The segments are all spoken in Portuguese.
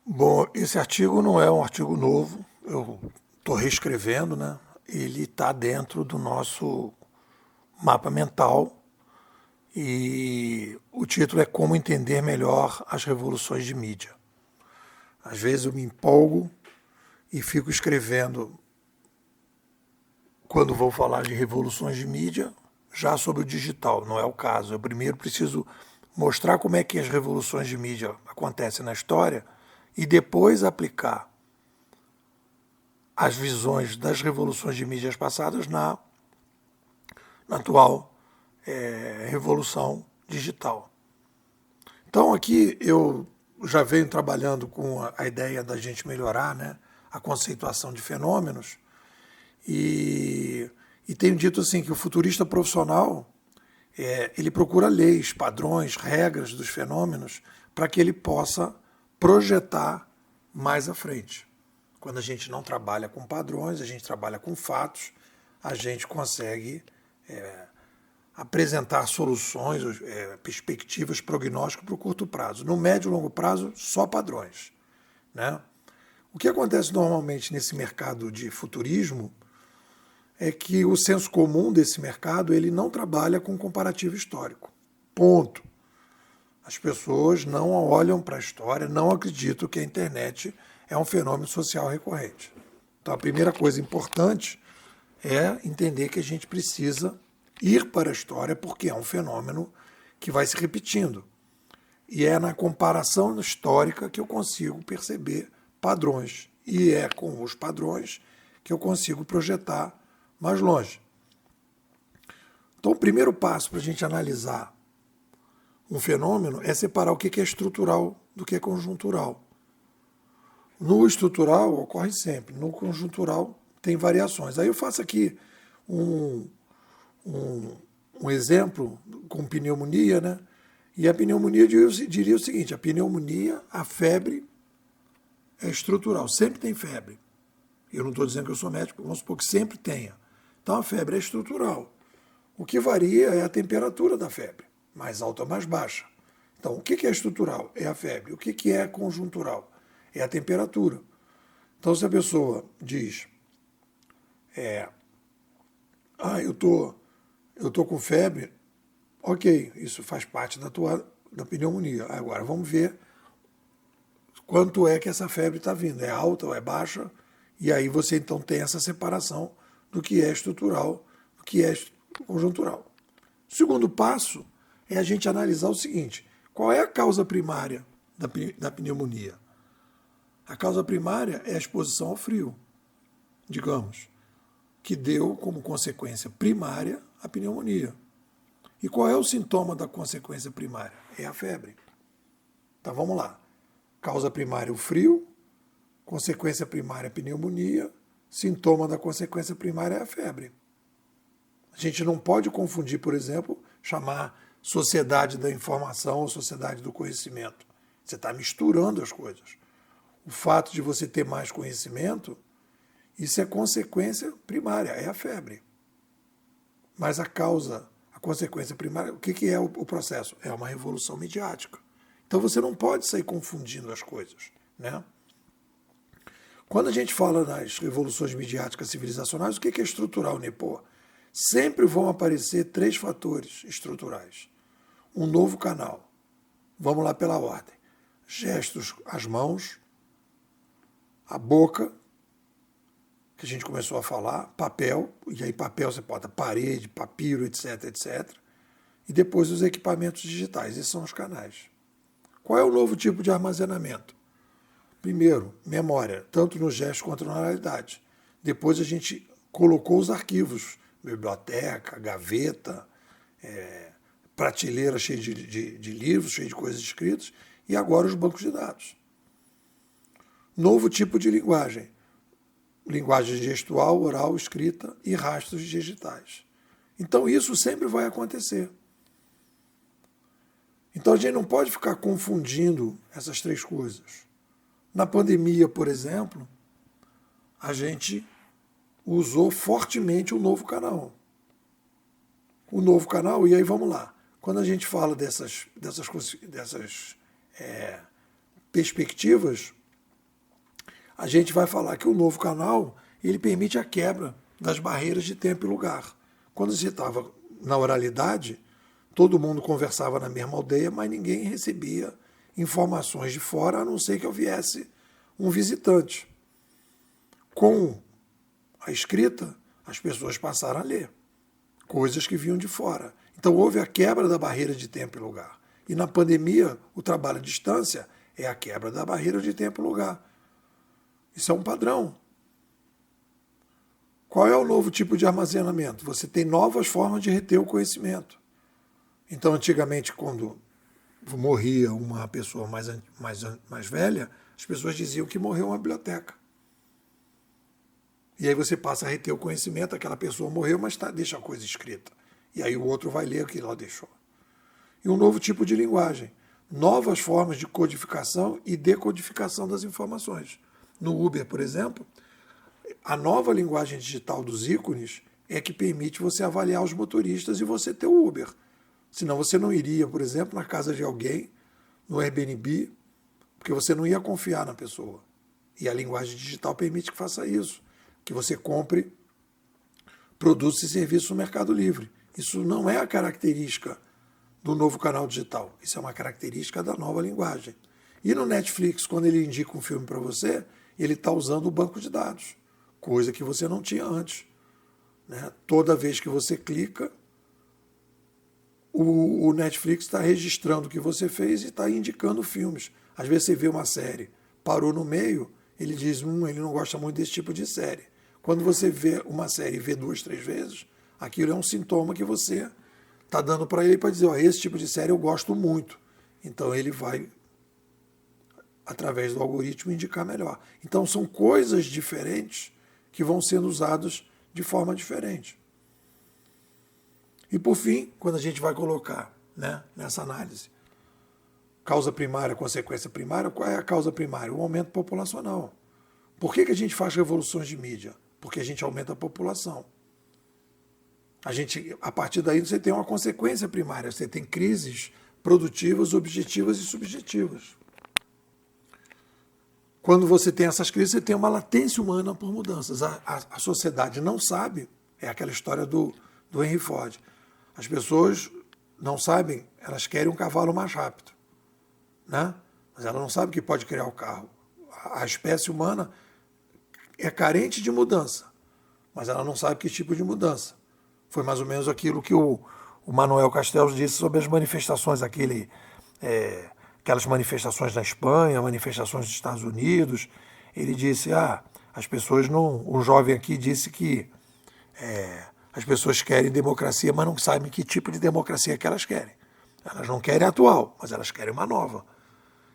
Bom, esse artigo não é um artigo novo, eu estou reescrevendo, né? Ele está dentro do nosso mapa mental e o título é Como Entender Melhor as Revoluções de Mídia. Às vezes eu me empolgo e fico escrevendo, quando vou falar de revoluções de mídia, já sobre o digital, não é o caso. Eu primeiro preciso mostrar como é que as revoluções de mídia acontecem na história e depois aplicar as visões das revoluções de mídias passadas na atual revolução digital. Então aqui eu já venho trabalhando com a ideia da gente melhorar, né, a conceituação de fenômenos e tenho dito assim que o futurista profissional ele procura leis, padrões, regras dos fenômenos para que ele possa projetar mais à frente. Quando a gente não trabalha com padrões, a gente trabalha com fatos, a gente consegue apresentar soluções, perspectivas, prognósticos para o curto prazo. No médio e longo prazo, só padrões, né? O que acontece normalmente nesse mercado de futurismo é que o senso comum desse mercado ele não trabalha com comparativo histórico. Ponto. As pessoas não olham para a história, não acreditam que a internet é um fenômeno social recorrente. Então, a primeira coisa importante é entender que a gente precisa ir para a história porque é um fenômeno que vai se repetindo. E é na comparação histórica que eu consigo perceber padrões. E é com os padrões que eu consigo projetar mais longe. Então, o primeiro passo para a gente analisar um fenômeno é separar o que é estrutural do que é conjuntural. No estrutural ocorre sempre, no conjuntural tem variações. Aí eu faço aqui um exemplo com pneumonia, né? E a pneumonia diria o seguinte: a pneumonia, a febre é estrutural, sempre tem febre. Eu não estou dizendo que eu sou médico, vamos supor que sempre tenha. Então a febre é estrutural. O que varia é a temperatura da febre, mais alta ou mais baixa. Então, o que é estrutural? É a febre. O que é conjuntural? É a temperatura. Então, se a pessoa diz, eu tô com febre, ok, isso faz parte da pneumonia. Agora, vamos ver quanto é que essa febre está vindo. É alta ou é baixa? E aí você, então, tem essa separação do que é estrutural, do que é conjuntural. O segundo passo é a gente analisar o seguinte: qual é a causa primária da pneumonia? A causa primária é a exposição ao frio, digamos, que deu como consequência primária a pneumonia. E qual é o sintoma da consequência primária? É a febre. Então vamos lá. Causa primária o frio, consequência primária a pneumonia, sintoma da consequência primária é a febre. A gente não pode confundir, por exemplo, chamar sociedade da informação ou sociedade do conhecimento. Você está misturando as coisas. O fato de você ter mais conhecimento, isso é consequência primária, é a febre. Mas a causa, a consequência primária, o que é o processo? É uma revolução midiática. Então você não pode sair confundindo as coisas, né? Quando a gente fala nas revoluções midiáticas civilizacionais, o que é estrutural, Nepô? Sempre vão aparecer 3 fatores estruturais. Um novo canal. Vamos lá pela ordem. Gestos, as mãos, a boca, que a gente começou a falar, papel, e aí papel você bota parede, papiro, etc, etc. E depois os equipamentos digitais, esses são os canais. Qual é o novo tipo de armazenamento? Primeiro, memória, tanto no gesto quanto na oralidade. Depois a gente colocou os arquivos, biblioteca, gaveta, prateleira cheia de livros, cheia de coisas escritas, e agora os bancos de dados. Novo tipo de linguagem. Linguagem gestual, oral, escrita e rastros digitais. Então isso sempre vai acontecer. Então a gente não pode ficar confundindo essas 3 coisas. Na pandemia, por exemplo, a gente usou fortemente o novo canal. O novo canal, e aí vamos lá. Quando a gente fala dessas perspectivas, a gente vai falar que o novo canal ele permite a quebra das barreiras de tempo e lugar. Quando você estava na oralidade, todo mundo conversava na mesma aldeia, mas ninguém recebia informações de fora, a não ser que houvesse um visitante. Com a escrita, as pessoas passaram a ler coisas que vinham de fora. Então houve a quebra da barreira de tempo e lugar. E na pandemia, o trabalho à distância é a quebra da barreira de tempo e lugar. Isso é um padrão. Qual é o novo tipo de armazenamento? Você tem novas formas de reter o conhecimento. Então, antigamente, quando morria uma pessoa mais velha, as pessoas diziam que morreu uma biblioteca. E aí você passa a reter o conhecimento, aquela pessoa morreu, mas deixa a coisa escrita. E aí o outro vai ler o que ela deixou. E um novo tipo de linguagem. Novas formas de codificação e decodificação das informações. No Uber, por exemplo, a nova linguagem digital dos ícones é que permite você avaliar os motoristas e você ter o Uber. Senão você não iria, por exemplo, na casa de alguém, no Airbnb, porque você não ia confiar na pessoa. E a linguagem digital permite que faça isso, que você compre produtos e serviços no Mercado Livre. Isso não é a característica do novo canal digital, isso é uma característica da nova linguagem. E no Netflix, quando ele indica um filme para você, ele está usando o banco de dados, coisa que você não tinha antes. Né? Toda vez que você clica, o Netflix está registrando o que você fez e está indicando filmes. Às vezes você vê uma série, parou no meio, ele diz, ele não gosta muito desse tipo de série. Quando você vê uma série e vê 2, 3 vezes, aquilo é um sintoma que você está dando para ele para dizer, esse tipo de série eu gosto muito. Então ele vai, através do algoritmo, indicar melhor. Então são coisas diferentes que vão sendo usadas de forma diferente. E por fim, quando a gente vai colocar, né, nessa análise, causa primária, consequência primária, qual é a causa primária? O aumento populacional. Por que a gente faz revoluções de mídia? Porque a gente aumenta a população. A partir daí você tem uma consequência primária, você tem crises produtivas, objetivas e subjetivas. Quando você tem essas crises, você tem uma latência humana por mudanças. A sociedade não sabe, é aquela história do Henry Ford. As pessoas não sabem, elas querem um cavalo mais rápido, né? Mas ela não sabe que pode criar o carro. A espécie humana é carente de mudança, mas ela não sabe que tipo de mudança. Foi mais ou menos aquilo que o Manuel Castells disse sobre as manifestações, aquelas manifestações na Espanha, manifestações nos Estados Unidos. Ele disse, as pessoas não... Um jovem aqui disse que as pessoas querem democracia, mas não sabem que tipo de democracia que elas querem. Elas não querem a atual, mas elas querem uma nova.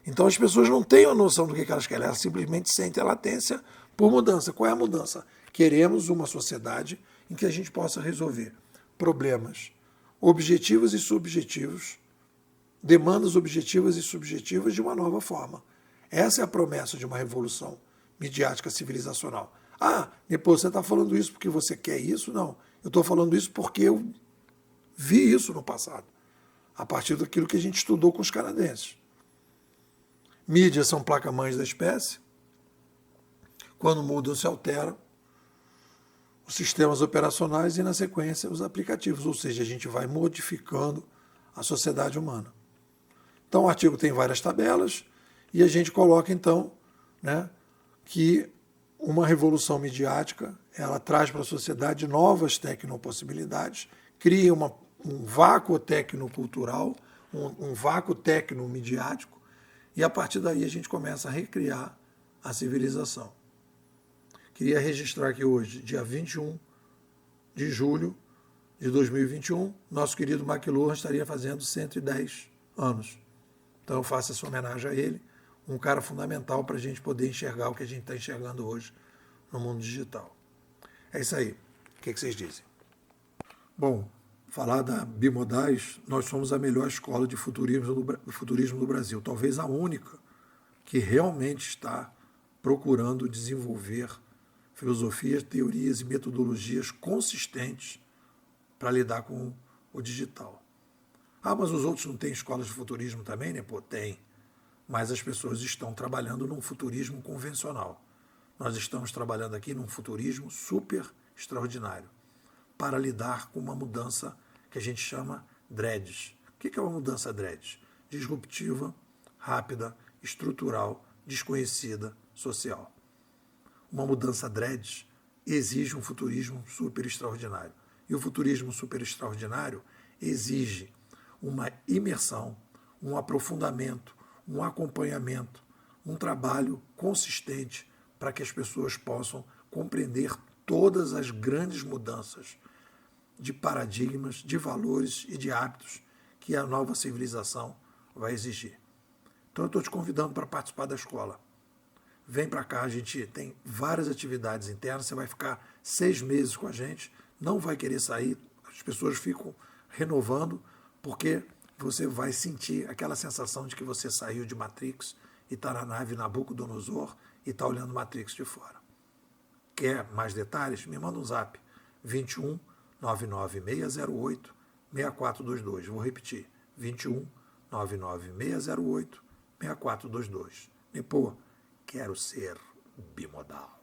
Então as pessoas não têm a noção do que elas querem, elas simplesmente sentem a latência por mudança. Qual é a mudança? Queremos uma sociedade em que a gente possa resolver problemas objetivos e subjetivos, demandas objetivas e subjetivas de uma nova forma. Essa é a promessa de uma revolução midiática civilizacional. Depois você está falando isso porque você quer isso? Não. Eu estou falando isso porque eu vi isso no passado, a partir daquilo que a gente estudou com os canadenses. Mídias são placa-mães da espécie. Quando mudam, se alteram os sistemas operacionais e, na sequência, os aplicativos. Ou seja, a gente vai modificando a sociedade humana. Então, o artigo tem várias tabelas e a gente coloca, então, né, que uma revolução midiática ela traz para a sociedade novas tecnopossibilidades, cria um vácuo tecnocultural, um vácuo tecnomidiático, e a partir daí a gente começa a recriar a civilização. Queria registrar que hoje, dia 21 de julho de 2021, nosso querido McLuhan estaria fazendo 110 anos. Então eu faço essa homenagem a ele, um cara fundamental para a gente poder enxergar o que a gente está enxergando hoje no mundo digital. É isso aí. O que vocês dizem? Bom, falar da Bimodais, nós somos a melhor escola de futurismo do Brasil, talvez a única que realmente está procurando desenvolver filosofias, teorias e metodologias consistentes para lidar com o digital. Mas os outros não têm escolas de futurismo também, né? Tem. Mas as pessoas estão trabalhando num futurismo convencional. Nós estamos trabalhando aqui num futurismo super extraordinário para lidar com uma mudança que a gente chama dreads. O que é uma mudança dreads? Disruptiva, rápida, estrutural, desconhecida, social. Uma mudança dreads exige um futurismo super extraordinário. E o futurismo super extraordinário exige uma imersão, um aprofundamento, um acompanhamento, um trabalho consistente para que as pessoas possam compreender todas as grandes mudanças de paradigmas, de valores e de hábitos que a nova civilização vai exigir. Então eu estou te convidando para participar da escola. Vem para cá, a gente tem várias atividades internas, você vai ficar 6 meses com a gente, não vai querer sair, as pessoas ficam renovando, porque você vai sentir aquela sensação de que você saiu de Matrix e está na nave Nabucodonosor e está olhando Matrix de fora. Quer mais detalhes? Me manda um zap, 21 99608 6422. Vou repetir, 21 99608 6422. E pô, quero ser bimodal.